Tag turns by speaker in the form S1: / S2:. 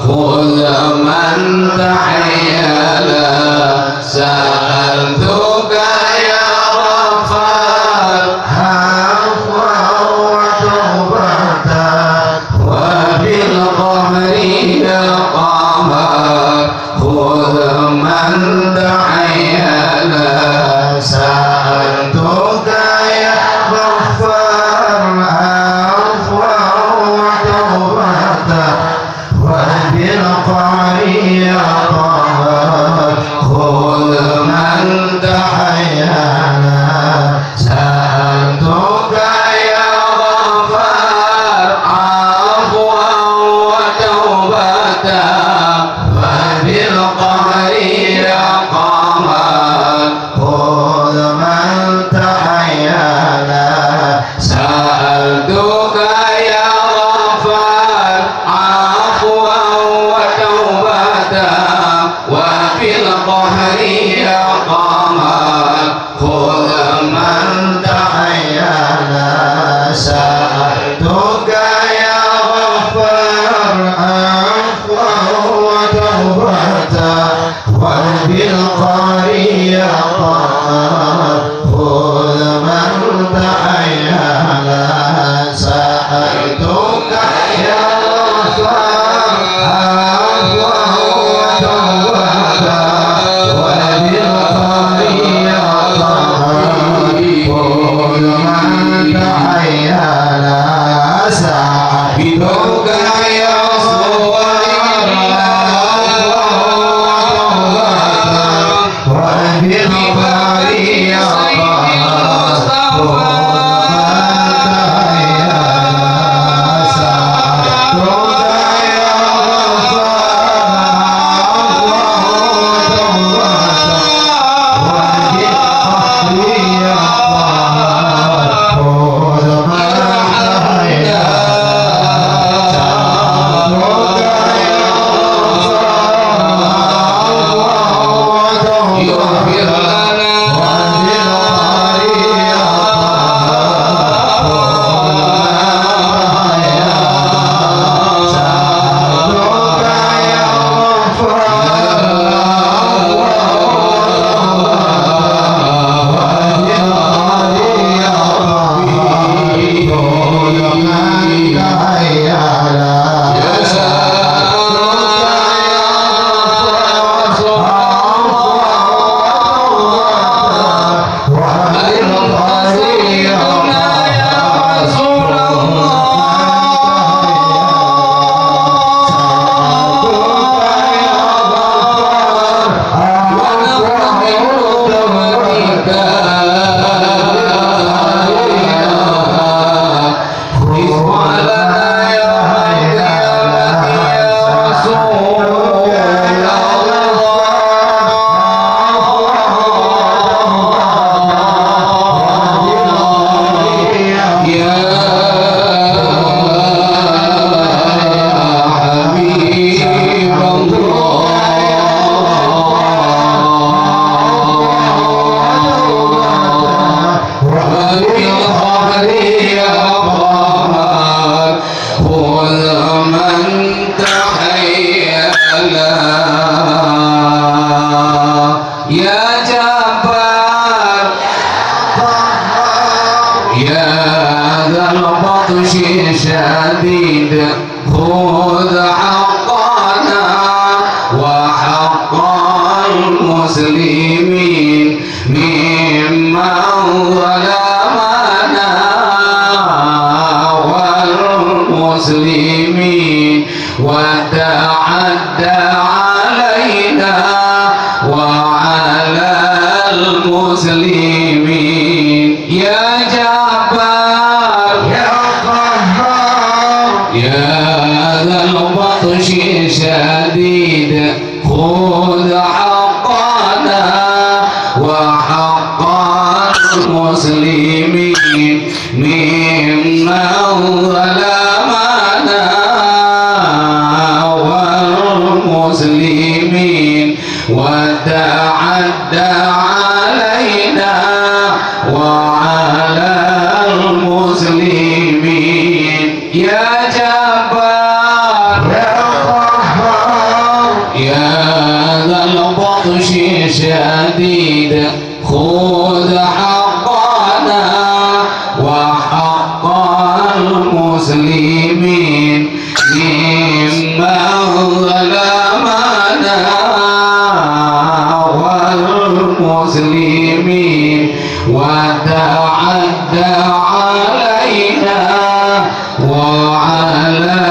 S1: خذ من تحيل سألتك يا غفار عفوا وتوبة وبالقهر يا قهار خذ من تحيل سألتك يا غفار عفوا وتوبة وبالقهر يا قهار خذ من تحيل سألتك يا غفار عفوا وتوبة وبالقهر يا قهار خذ من تحيل سألتك يا غفار عفوا وتوبة وبالقهر يا قهار خذ من تحيل سألتك يا غفار عفوا وتوبة وبالقهر يا قهار خذ من تحيل سألتك يا غفار عفوا وتوبة وبالقهر يا قهار خذ من تحيل سألتك يا صور وبالقهر يا شديد خذ حقنا وحق المسلمين ممن ظلمنا والمسلمين وتعدى علينا وعلى المسلمين يا جبار يا قهار يا ذا البطش شديد خذ حقنا وحق المسلمين ممن ظلمنا والمسلمين وتعدى علينا وعلى المسلمين يا جبار شديد خذ حقنا وحق المسلمين ممن ظلمنا والمسلمين وتعدى علينا وعلى